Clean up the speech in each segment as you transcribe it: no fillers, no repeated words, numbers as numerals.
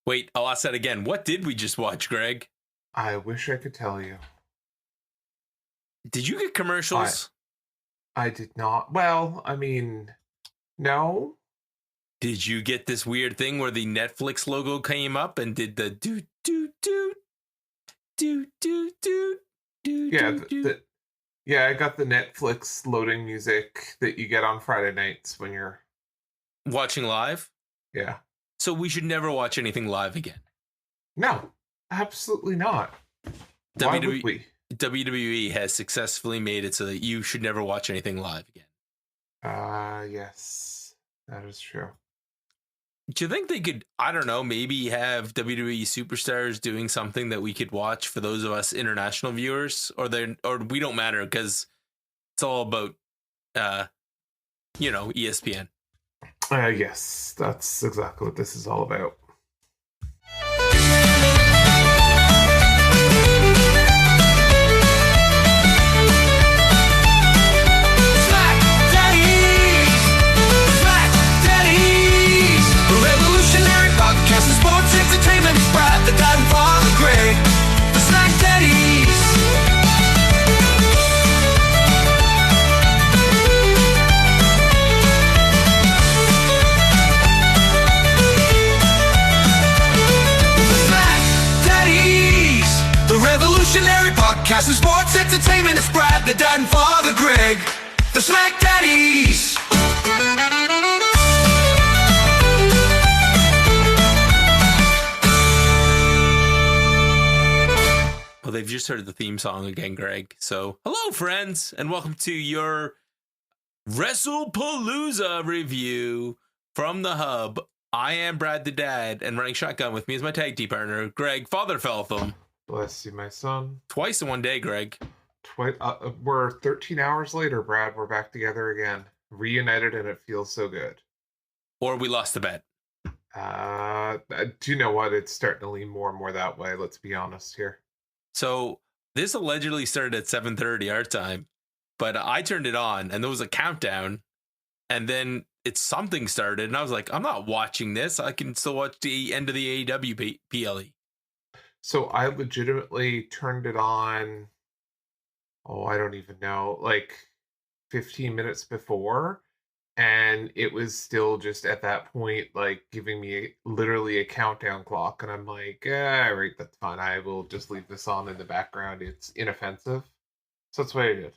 Wait, I'll ask that again. What did we just watch, Greg? I wish I could tell you. Did you get commercials? I did not. Well, no. Did you get this weird thing where the Netflix logo came up and did the do do do do do do do? Yeah, yeah. I got the Netflix loading music that you get on Friday nights when you're watching live. Yeah. So we should never watch anything live again. No, absolutely not. Why would we? WWE has successfully made it so that you should never watch anything live again. Yes, that is true. Do you think they could, I don't know, maybe have WWE superstars doing something that we could watch for those of us international viewers? Or we don't matter because it's all about, ESPN. Yes, that's exactly what this is all about. Podcast and sports entertainment is Brad, the dad and father Greg, the Smack Daddies. Well, they've just heard the theme song again, Greg. So, hello, friends, and welcome to your Wrestlepalooza review from the Hub. I am Brad, the dad, and running shotgun with me is my tag team partner, Greg, Father Feltham. Bless you, my son. Twice in one day, Greg. We're 13 hours later, Brad. We're back together again. Reunited, and it feels so good. Or we lost the bet. Do you know what? It's starting to lean more and more that way. Let's be honest here. So this allegedly started at 7:30 our time, but I turned it on, and there was a countdown, and then something started, and I was like, I'm not watching this. I can still watch the end of the AEW PLE. So I legitimately turned it on, I don't even know, like 15 minutes before, and it was still just at that point, like giving me literally a countdown clock, and I'm like, right, that's fine. I will just leave this on in the background. It's inoffensive. So that's what I did.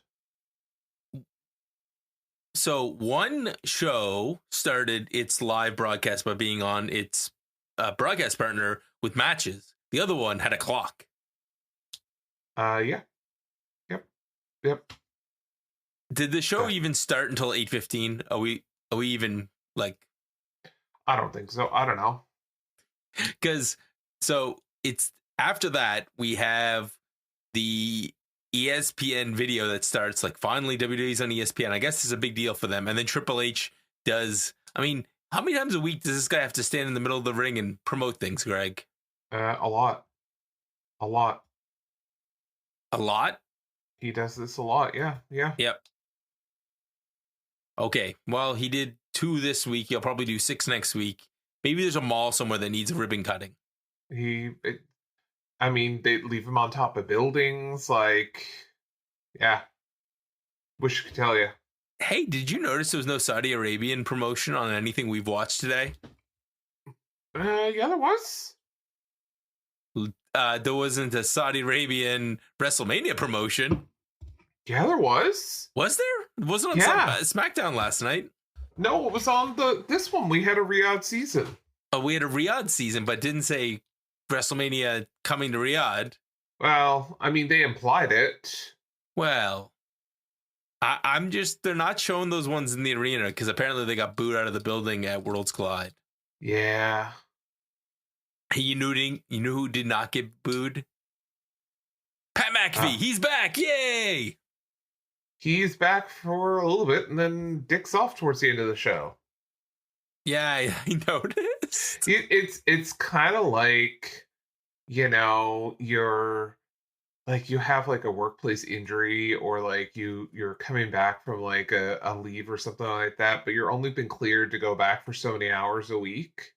So one show started its live broadcast by being on its broadcast partner with matches. The other one had a clock. Yeah. Yep. Did the show even start until 8:15? Are we even like? I don't think so. I don't know. Because so it's after that we have the ESPN video that starts like finally WWE's on ESPN. I guess it's a big deal for them. And then Triple H does. I mean, how many times a week does this guy have to stand in the middle of the ring and promote things, Greg? A lot. A lot. He does this a lot. Yeah. Yep. Okay. Well, he did 2 this week. He'll probably do 6 next week. Maybe there's a mall somewhere that needs a ribbon cutting. They leave him on top of buildings. Like, yeah. Wish I could tell you. Hey, did you notice there was no Saudi Arabian promotion on anything we've watched today? Yeah, there was. There wasn't a Saudi Arabian WrestleMania promotion. Yeah, there was. Was there? It wasn't on SmackDown last night. No, it was on this one. We had a Riyadh season. Oh, we had a Riyadh season, but didn't say WrestleMania coming to Riyadh. Well, I mean, they implied it. Well, they're not showing those ones in the arena because apparently they got booed out of the building at Worlds Collide. Yeah. You knew who did not get booed? Pat McAfee. He's back. Yay. He's back for a little bit and then dicks off towards the end of the show. Yeah, I noticed. It's kind of like, you're like you have like a workplace injury or like you're coming back from like a leave or something like that, but you're only been cleared to go back for so many hours a week.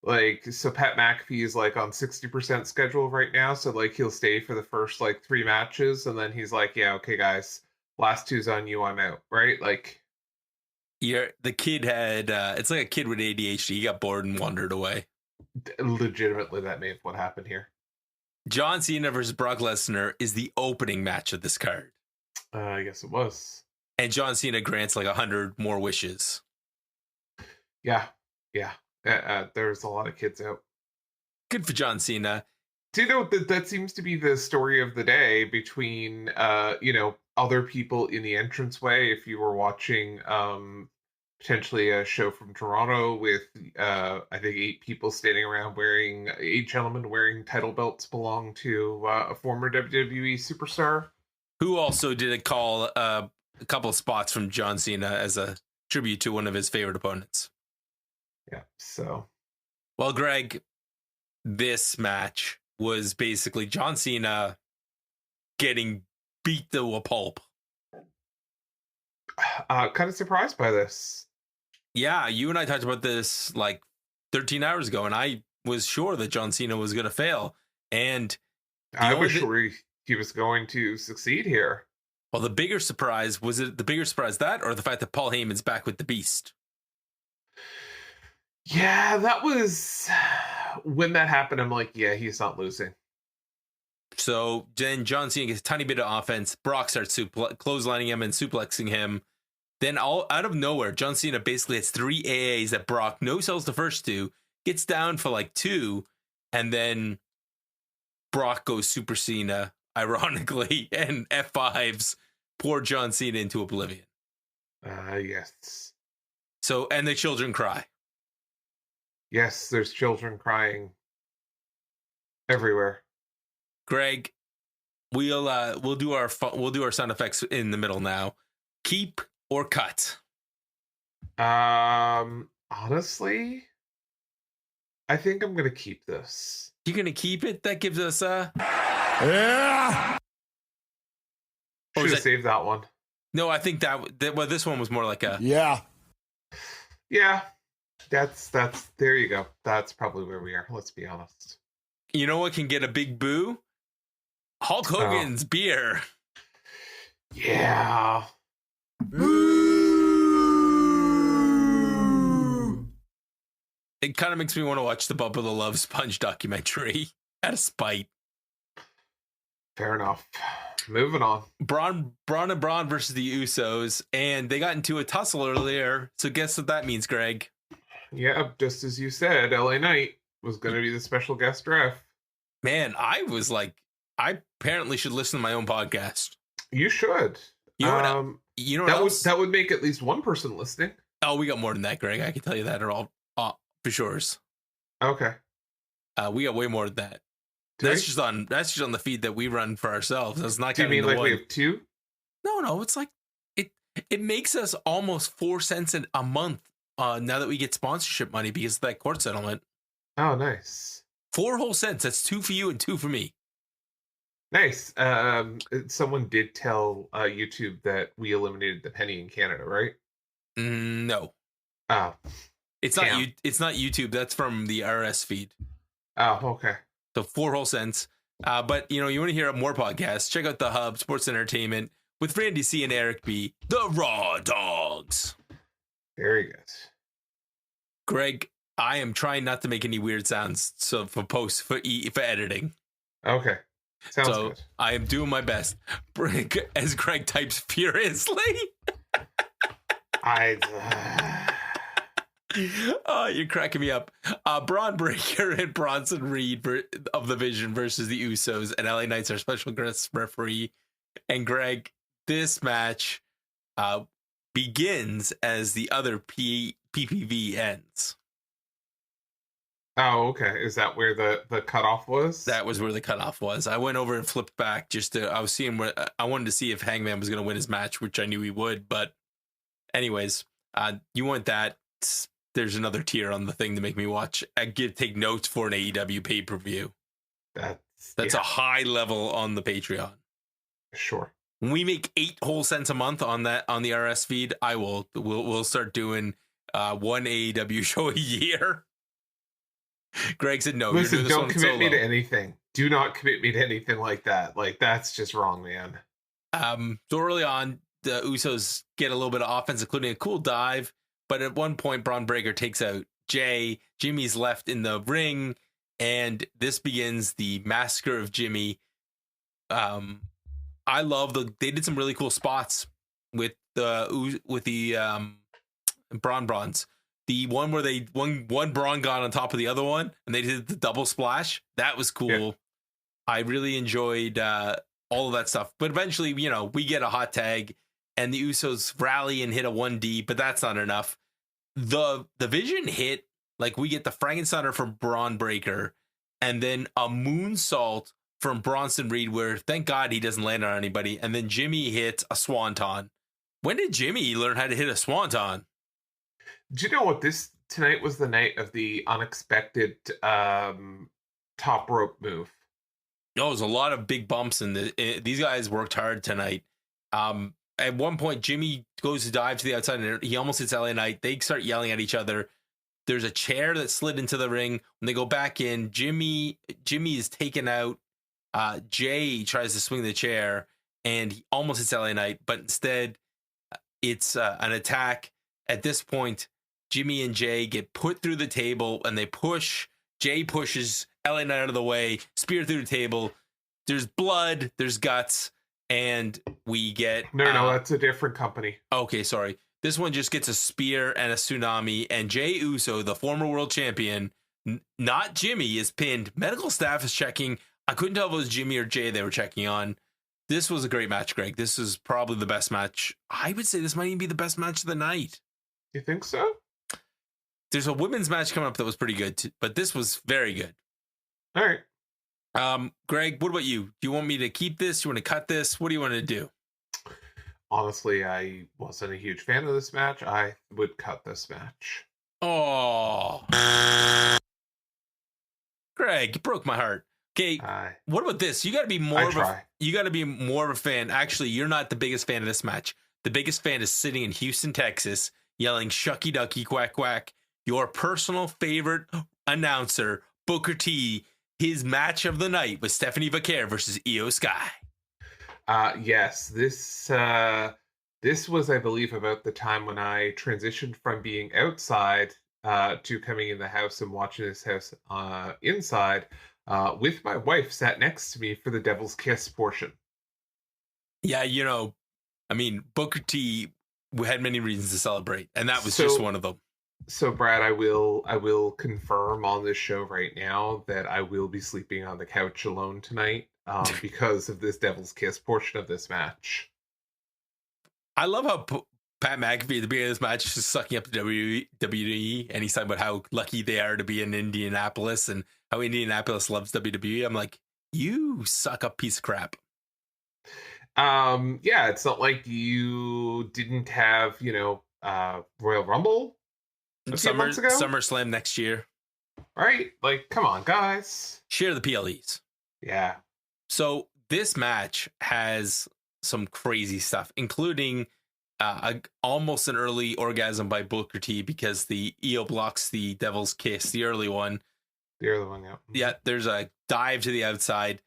Like, so Pat McAfee is like on 60% schedule right now. So like he'll stay for the first like 3 matches, and then he's like, yeah, okay, guys, last two's on you, I'm out. Right? Like, The kid had it's like a kid with ADHD. He got bored and wandered away. legitimately, that may have what happened here. John Cena versus Brock Lesnar is the opening match of this card. I guess it was. And John Cena grants like 100 more wishes. Yeah. There's a lot of kids out. Good for John Cena. Do you know that seems to be the story of the day between other people in the entranceway? If you were watching potentially a show from Toronto with I think 8 people standing around wearing 8 gentlemen wearing title belts belong to a former WWE superstar who also did a couple of spots from John Cena as a tribute to one of his favorite opponents. Yeah. So, well, Greg, this match was basically John Cena getting beat to a pulp. Kind of surprised by this. Yeah, you and I talked about this like 13 hours ago, and I was sure that John Cena was going to fail. And I was sure he was going to succeed here. Well, the bigger surprise, was it the bigger surprise that, or the fact that Paul Heyman's back with the Beast? Yeah, that was when that happened. I'm like, yeah, he's not losing. So then John Cena gets a tiny bit of offense. Brock starts clotheslining him and suplexing him. Then all out of nowhere, John Cena basically has 3 AAs that Brock no-sells the first 2, gets down for like 2, and then Brock goes Super Cena, ironically, and F5s poor John Cena into oblivion. Yes. So, and the children cry. Yes, there's children crying everywhere. Greg, we'll do our sound effects in the middle now. Keep or cut? Honestly, I think I'm gonna keep this. You're gonna keep it? That gives us yeah. Should have saved that one. No, I think that this one was more like a yeah. That's there you go. That's probably where we are. Let's be honest. You know what can get a big boo? Hulk Hogan's beer. Yeah. Boo! It kind of makes me want to watch the Bubba the Love Sponge documentary out of spite. Fair enough. Moving on. Braun versus the Usos, and they got into a tussle earlier. So guess what that means, Greg? Yeah, just as you said, LA Knight was going to be the special guest ref. Man, I was like, I apparently should listen to my own podcast. You should. You know that would make at least one person listening. Oh, we got more than that, Greg. I can tell you that all for sure. Okay. We got way more than that. That's just on the feed that we run for ourselves. That's not. Do you mean like we have 2? No. It's like it makes us almost 4 cents a month now that we get sponsorship money because of that court settlement. Oh, nice. 4 whole cents. That's 2 for you and 2 for me. Nice. Someone did tell YouTube that we eliminated the penny in Canada, right? No. Oh. It's not you. It's not YouTube. That's from the RS feed. Oh, okay. So 4 whole cents. But you want to hear more podcasts? Check out the Hub Sports Entertainment with Randy C and Eric B. The Raw Dogs. Very good. Greg, I am trying not to make any weird sounds for editing. Okay. Sounds good. I am doing my best. As Greg types furiously. Oh, you're cracking me up. Braun Breaker and Bronson Reed of the Vision versus the Usos, and LA Knights are special guest referee. And Greg, this match begins as the other PPV ends. Oh, okay. Is that where the cutoff was? That was where the cutoff was. I went over and flipped back I wanted to see if Hangman was going to win his match, which I knew he would. But anyways, you want that. There's another tier on the thing to make me watch. Take notes for an AEW pay-per-view. That's a high level on the Patreon. Sure. When we make 8 whole cents a month on the RS feed, we'll start doing one AEW show a year. Greg said, no, Listen, you're doing this don't one commit me solo. to anything. Do not commit me to anything like that. Like, that's just wrong, man. So early on, the Usos get a little bit of offense, including a cool dive. But at one point, Braun Breaker takes out Jay. Jimmy's left in the ring, and this begins the massacre of Jimmy. I love they did some really cool spots with the Brons. The one where one Braun got on top of the other one, and they did the double splash. That was cool. Yeah. I really enjoyed all of that stuff. But eventually, we get a hot tag, and the Usos rally and hit a 1D, but that's not enough. The Vision hit, like we get the Frankensteiner from Braun Breaker, and then a moonsault from Bronson Reed, where thank God he doesn't land on anybody, and then Jimmy hits a swanton. When did Jimmy learn how to hit a swanton? Do you know what? Tonight was the night of the unexpected top rope move. No, there's a lot of big bumps, and these guys worked hard tonight. At one point, Jimmy goes to dive to the outside, and he almost hits LA Knight. They start yelling at each other. There's a chair that slid into the ring. When they go back in, Jimmy is taken out. Jay tries to swing the chair, and he almost hits LA Knight, but instead, it's an attack. At this point, Jimmy and Jay get put through the table, and they push. Jay pushes LA Knight out of the way, spear through the table. There's blood, there's guts, and we get... No, that's a different company. Okay, sorry. This one just gets a spear and a tsunami, and Jay Uso, the former world champion, not Jimmy, is pinned. Medical staff is checking. I couldn't tell if it was Jimmy or Jay they were checking on. This was a great match, Greg. This is probably the best match. I would say this might even be the best match of the night. You think so? There's a women's match coming up that was pretty good, too, but this was very good. All right. Greg, what about you? Do you want me to keep this? Do you want to cut this? What do you want to do? Honestly, I wasn't a huge fan of this match. I would cut this match. Oh. Greg, you broke my heart. Okay, what about this? You got to be more of a fan. Actually, you're not the biggest fan of this match. The biggest fan is sitting in Houston, Texas, yelling "Shucky Ducky Quack Quack." Your personal favorite announcer, Booker T. His match of the night was Stephanie Vaquer versus Iyo Sky. Yes, this was, I believe, about the time when I transitioned from being outside to coming in the house and watching this house inside. With my wife sat next to me for the Devil's Kiss portion. Yeah, Booker T had many reasons to celebrate, and that was just one of them. So, Brad, I will confirm on this show right now that I will be sleeping on the couch alone tonight because of this Devil's Kiss portion of this match. I love how Pat McAfee at the beginning of this match is just sucking up to WWE, and he's talking about how lucky they are to be in Indianapolis and how Indianapolis loves WWE. I'm like, you suck up piece of crap. Yeah, it's not like you didn't have, Royal Rumble SummerSlam next year. Right? Like, come on, guys. Share the PLEs. Yeah. So this match has some crazy stuff, including almost an early orgasm by Booker T because the Iyo blocks the Devil's Kiss, the early one. The early one, yeah. Yeah, there's a dive to the outside.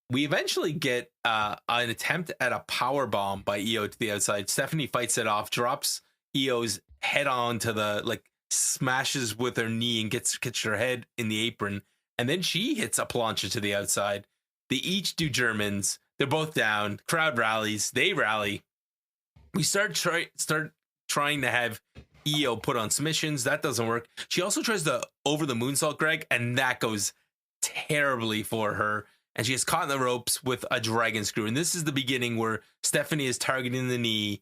We eventually get an attempt at a power bomb by Iyo to the outside. Stephanie fights it off, drops Io's head on to the, smashes with her knee and gets her head in the apron. And then she hits a plancha to the outside. They each do Germans. They're both down. Crowd rallies. They rally. We start trying to have Iyo put on submissions. That doesn't work. She also tries to over the moonsault, Greg, and that goes terribly for her. And she gets caught in the ropes with a dragon screw. And this is the beginning where Stephanie is targeting the knee,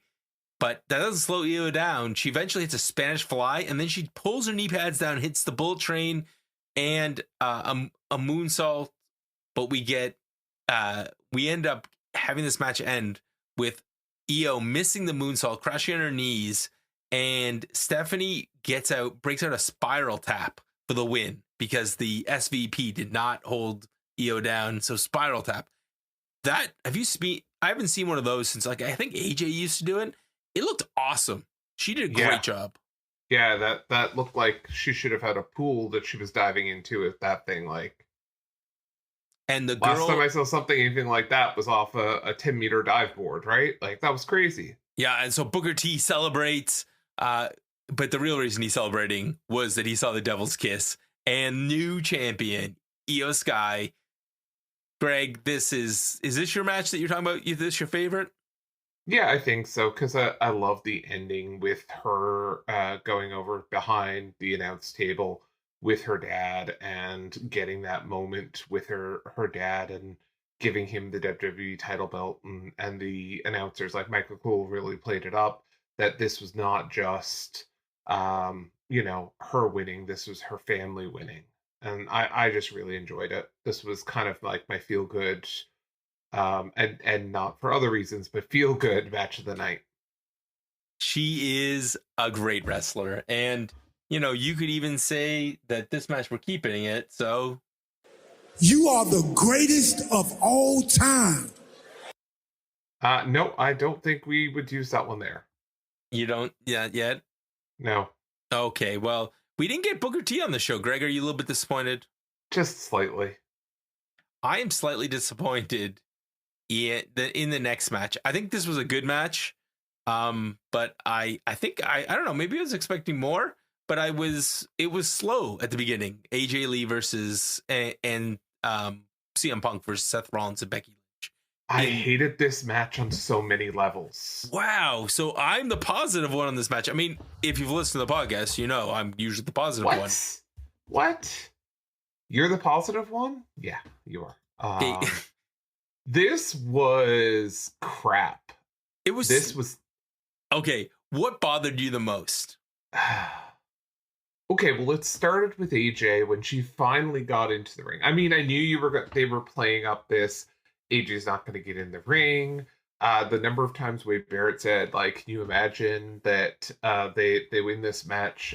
but that doesn't slow Iyo down. She eventually hits a Spanish fly, and then she pulls her knee pads down, hits the bullet train, and a moonsault. But we end up having this match end with Iyo missing the moonsault, crashing on her knees, and Stephanie breaks out a spiral tap for the win because the SVP did not hold Iyo down. So spiral tap. I haven't seen one of those since I think AJ used to do it. It looked awesome. She did a great job. Yeah, that looked like she should have had a pool that she was diving into if that thing, like... And the Last time girl, I saw something anything like that was off a 10-meter dive board, right? Like, that was crazy. yeah, and so Booker T celebrates, but the real reason he's celebrating was that he saw the Devil's Kiss and new champion Iyo Sky. Greg, is this your match that you're talking about? Is this your favorite? Yeah, I think so, because I love the ending with her going over behind the announce table with her dad and getting that moment with her dad and giving him the WWE title belt, and the announcers like Michael Cole really played it up that this was not just her winning, this was her family winning. And I just really enjoyed it. This was kind of like my feel good, and not for other reasons, but feel good match of the night. She is a great wrestler, and you could even say that this match we're keeping it. So you are the greatest of all time. No, I don't think we would use that one there. You don't yet? No. Okay, well, we didn't get Booker T on the show. Greg, are you a little bit disappointed? Just slightly. I am slightly disappointed in the next match. I think this was a good match, but I think I don't know. Maybe I was expecting more, but it was slow at the beginning. AJ Lee versus and CM Punk versus Seth Rollins and Becky Lynch. I hated this match on so many levels. Wow. So I'm the positive one on this match. I mean, if you've listened to the podcast, I'm usually the positive one. What? You're the positive one? Yeah, you are. This was crap. This was okay. What bothered you the most? Okay, well, it started with AJ when she finally got into the ring. I mean, I knew they were playing up this AJ's not going to get in the ring. The number of times Wade Barrett said, like, can you imagine that they win this match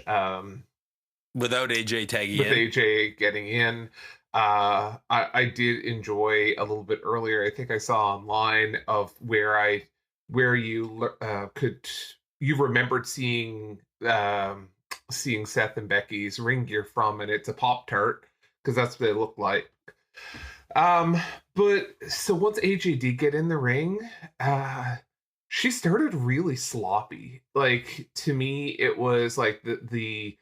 without AJ tagging with in? AJ getting in. I did enjoy a little bit earlier. I think I saw online of where you remembered seeing Seth and Becky's ring gear from, and it's a Pop-Tart because that's what they look like. But so once AJ did get in the ring, she started really sloppy. Like, to me, it was like the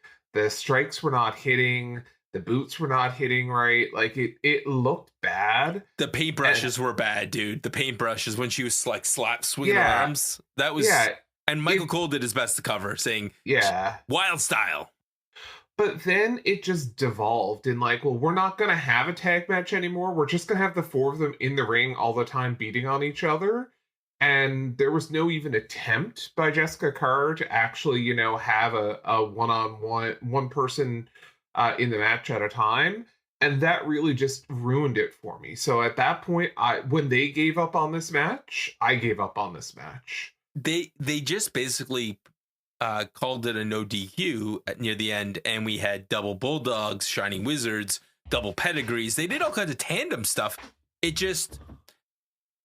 strikes were not hitting, the boots were not hitting right. Like, it looked bad. The paintbrushes were bad, dude. The paintbrushes when she was like swinging her arms. That was And Michael Cole did his best to cover, saying, wild style. But then it just devolved in like, well, we're not going to have a tag match anymore. We're just going to have the four of them in the ring all the time beating on each other. And there was no even attempt by Jessica Carr to actually, have a one-on-one, one person in the match at a time. And that really just ruined it for me. So at that point, when they gave up on this match, I gave up on this match. They just basically called it a no DQ near the end, and we had double bulldogs, shining wizards, double pedigrees. They did all kinds of tandem stuff. It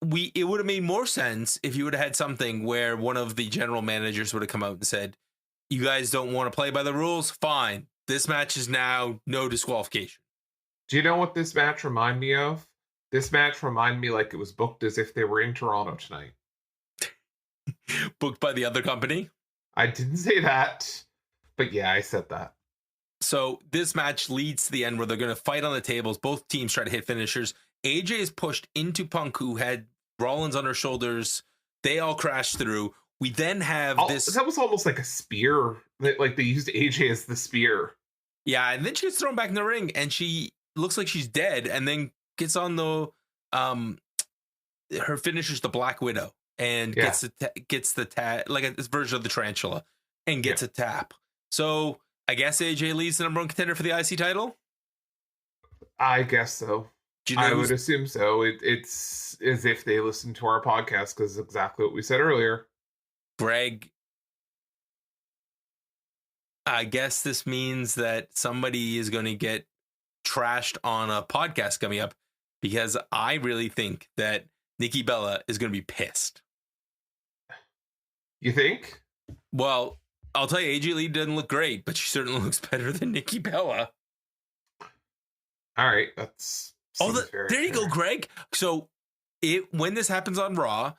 would have made more sense if you would have had something where one of the general managers would have come out and said, you guys don't want to play by the rules? Fine. This match is now no disqualification. Do you know what this match reminded me of? This match reminded me like it was booked as if they were in Toronto tonight. Booked by the other company? I didn't say that, but yeah, I said that. So this match leads to the end where they're going to fight on the tables. Both teams try to hit finishers. AJ is pushed into Punk, who had Rollins on her shoulders. They all crash through. We then have this... That was almost like a spear. Like they used AJ as the spear. Yeah, and then she gets thrown back in the ring, and she looks like she's dead, and then gets on the... her finisher's the Black Widow. And gets the tap, like a version of the tarantula, and gets a tap. So I guess AJ Lee's the number one contender for the IC title. I guess so. I would assume so. It's as if they listened to our podcast because it's exactly what we said earlier. Greg, I guess this means that somebody is going to get trashed on a podcast coming up, because I really think that Nikki Bella is going to be pissed. You think? Well, I'll tell you, AJ Lee doesn't look great, but she certainly looks better than Nikki Bella. All right, that's there you go, Greg. So when this happens on Raw,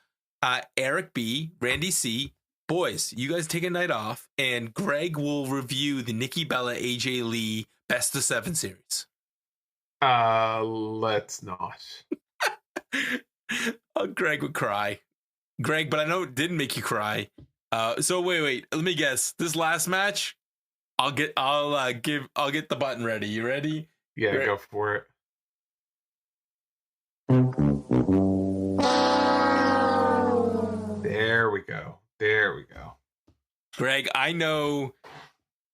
Eric B, Randy C, boys, you guys take a night off, and Greg will review the Nikki Bella AJ Lee Best of 7 series. Let's not. Oh, Greg would cry. Greg, but I know it didn't make you cry. So wait. Let me guess. This last match, I'll get the button ready. You ready? Yeah, go for it. There we go. Greg, I know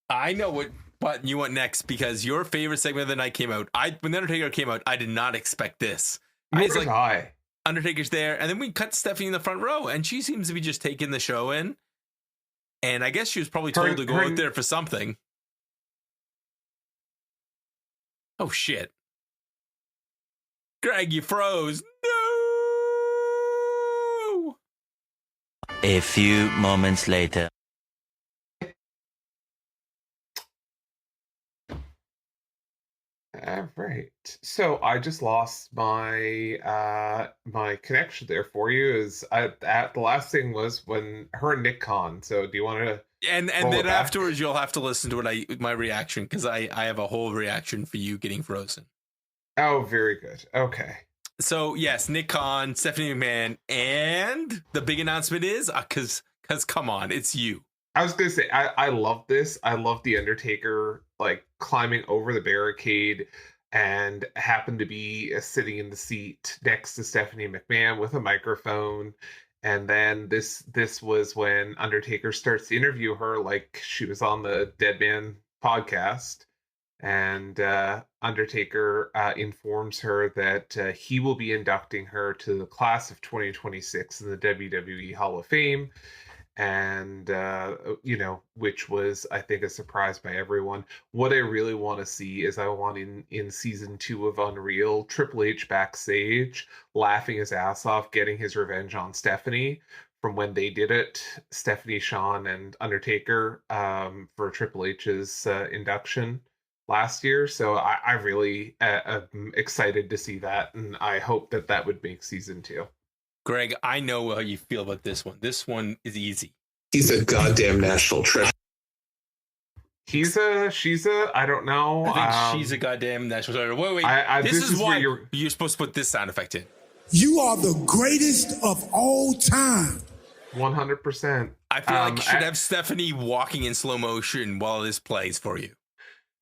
what button you want next because your favorite segment of the night came out. When the Undertaker came out, I did not expect this. I was like, Undertaker's there, and then we cut Stephanie in the front row, and she seems to be just taking the show in. And I guess she was probably told to go out there for something. Oh shit. Greg, you froze. No! A few moments later. All right. So I just lost my my connection there for you. The last thing was when her and Nick Khan. So do you want to? And then afterwards, you'll have to listen to my reaction because I have a whole reaction for you getting frozen. Oh, very good. Okay. So yes, Nick Khan, Stephanie McMahon, and the big announcement is because come on, it's you. I was gonna say I love this. I love the Undertaker like climbing over the barricade and happened to be sitting in the seat next to Stephanie McMahon with a microphone. And then this was when Undertaker starts to interview her like she was on the Dead Man podcast. And Undertaker informs her that he will be inducting her to the class of 2026 in the WWE Hall of Fame. And, which was, I think, a surprise by everyone. What I really want to see is I want in season 2 of Unreal, Triple H backstage, laughing his ass off, getting his revenge on Stephanie from when they did it, Stephanie, Shawn, and Undertaker for Triple H's induction last year. So I really am excited to see that, and I hope that would make season 2. Greg, I know how you feel about this one. This one is easy. He's a goddamn national treasure. She's a, I don't know. I think she's a goddamn national treasure. Wait. This is why you're supposed to put this sound effect in. You are the greatest of all time. 100%. I feel like you should have Stephanie walking in slow motion while this plays for you.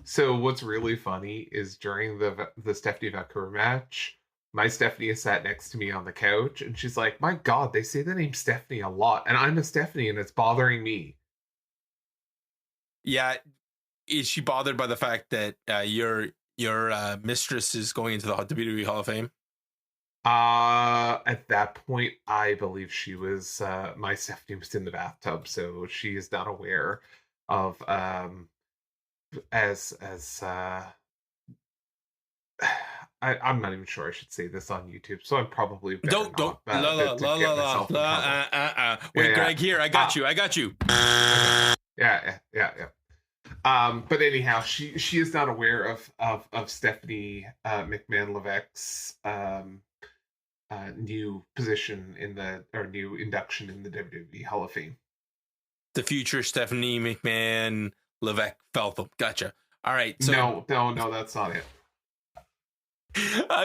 So what's really funny is during the Stephanie Vaquer match, my Stephanie is sat next to me on the couch, and she's like, my God, they say the name Stephanie a lot, and I'm a Stephanie, and it's bothering me. Yeah. Is she bothered by the fact that your mistress is going into the WWE Hall of Fame? At that point, I believe she was, my Stephanie was in the bathtub, so she is not aware of, I'm not even sure I should say this on YouTube, so I'm probably don't wait, Greg, here, I got you. Yeah. But anyhow, she is not aware of Stephanie McMahon Levesque's new position new induction in the WWE Hall of Fame. The future Stephanie McMahon Levesque Feltham. Gotcha. All right. So no, that's not it.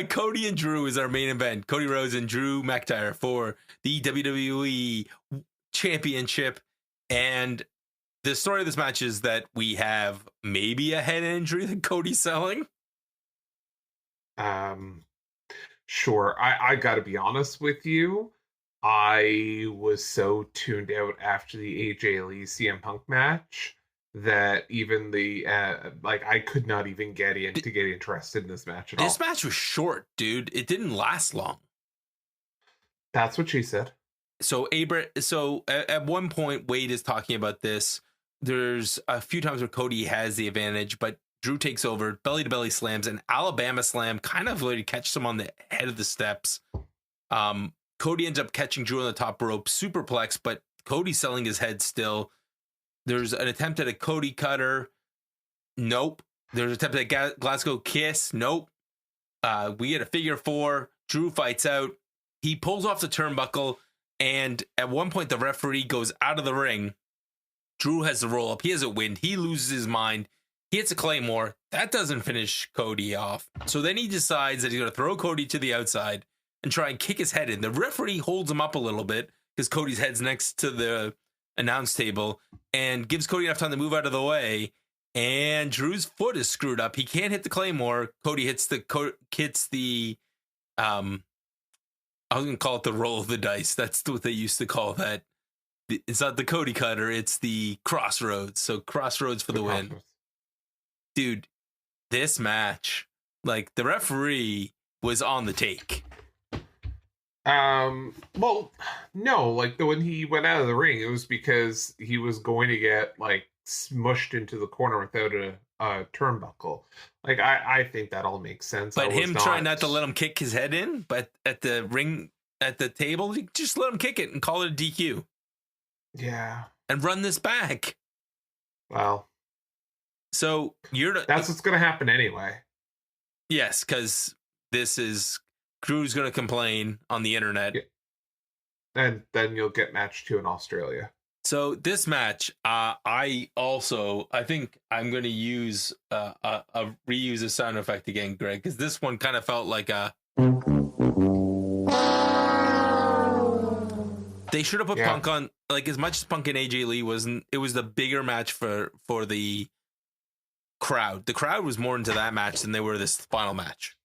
Cody and Drew is our main event. Cody Rhodes and Drew McIntyre for the WWE Championship. And the story of this match is that we have maybe a head injury that Cody's selling. Sure. I got to be honest with you. I was so tuned out after the AJ Lee CM Punk match that even I could not even get interested in this match at all. This match was short, dude. It didn't last long. That's what she said. So at one point, Wade is talking about this. There's a few times where Cody has the advantage, but Drew takes over, belly to belly slams, and Alabama slam kind of really catches him on the head of the steps. Cody ends up catching Drew on the top rope, superplex, but Cody's selling his head still. There's an attempt at a Cody cutter. Nope. There's an attempt at a Glasgow kiss. Nope. We get a figure 4. Drew fights out. He pulls off the turnbuckle, and at one point the referee goes out of the ring. Drew has the roll up. He has a win. He loses his mind. He hits a Claymore. That doesn't finish Cody off. So then he decides that he's going to throw Cody to the outside and try and kick his head in. The referee holds him up a little bit because Cody's head's next to the announce table and gives Cody enough time to move out of the way. And Drew's foot is screwed up. He can't hit the Claymore. Cody hits the I was going to call it the roll of the dice. That's what they used to call that. It's not the Cody cutter. It's the crossroads. So crossroads for the win. Dude, this match, like, the referee was on the take. Well, no, like, when he went out of the ring, it was because he was going to get, like, smushed into the corner without a turnbuckle. Like, I think that all makes sense. But him trying not to let him kick his head in, but at the ring, at the table, just let him kick it and call it a DQ. Yeah. And run this back. Well. So that's what's going to happen anyway. Yes, because this is Drew's going to complain on the internet. Yeah. And then you'll get match 2 in Australia. So this match, I think I'm going to use reuse a sound effect again, Greg, because this one kind of felt like a. They should have put Punk on, like, as much as Punk and AJ Lee wasn't. It was the bigger match for the crowd. The crowd was more into that match than they were this final match.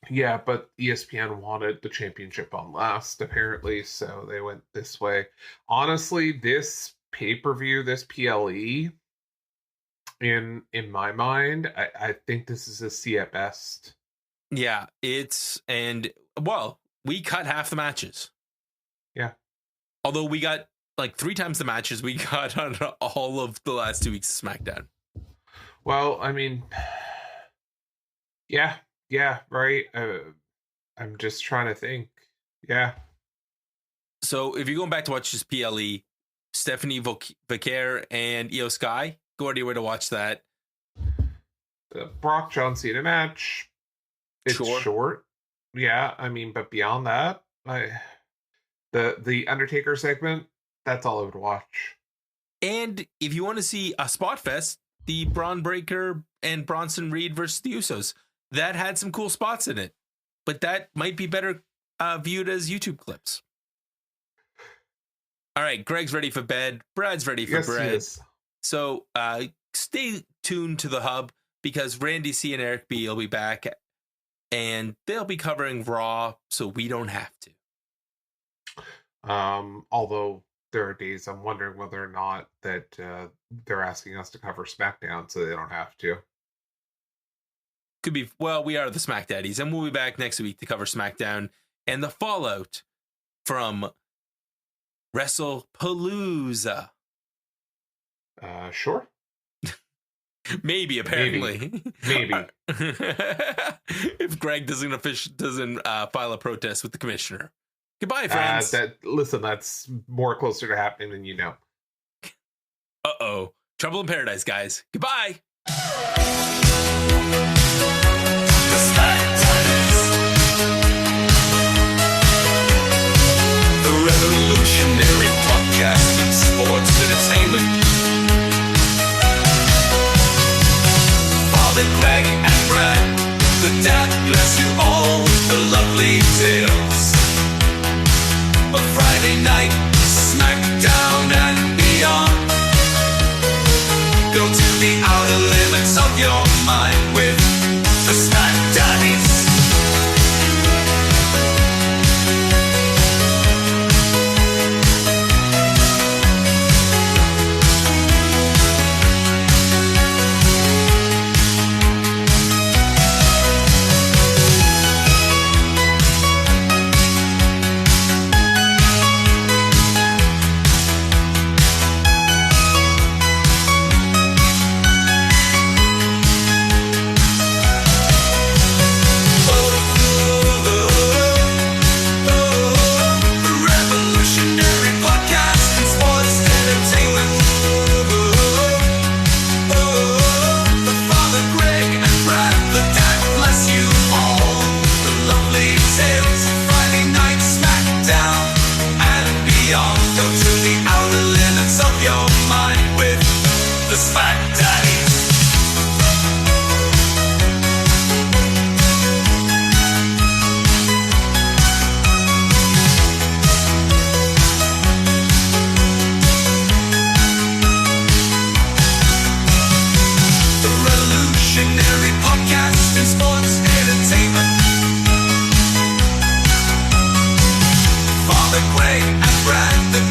Yeah, but ESPN wanted the championship on last, apparently, so they went this way. Honestly, this pay-per-view, this PLE, in my mind, I think this is a C at best. Yeah, we cut half the matches. Yeah. Although we got like 3 times the matches we got on all of the last 2 weeks of SmackDown. Well, I mean, yeah, right. I'm just trying to think. Yeah. So if you're going back to watch this PLE, Stephanie Vaquer and Iyo Sky, go out of your way to watch that. The Brock John Cena match. It's short. Yeah, I mean, but beyond that, the Undertaker segment, that's all I would watch. And if you want to see a spot fest, the Braun Breaker and Bronson Reed versus the Usos, that had some cool spots in it, but that might be better viewed as YouTube clips. All right, Greg's ready for bed. Brad's ready for bread. Yes. So stay tuned to the hub because Randy C and Eric B will be back, and they'll be covering Raw, so we don't have to. Although there are days I'm wondering whether or not that they're asking us to cover SmackDown so they don't have to. Could be. Well, we are the Smack Daddies, and we'll be back next week to cover SmackDown and the fallout from Wrestlepalooza. Sure. Maybe, apparently. Maybe. If Greg doesn't file a protest with the commissioner. Goodbye, friends. That's more closer to happening than you know. Uh-oh. Trouble in paradise, guys. Goodbye. The revolutionary podcast in sports entertainment. Bob and Greg and Brad, the dad bless you all, the lovely tales. A Friday night, SmackDown and beyond. Go to the outer limits of your mind with the Smack Daddies. revolutionary podcast and sports entertainment. Father Greg and Brad, the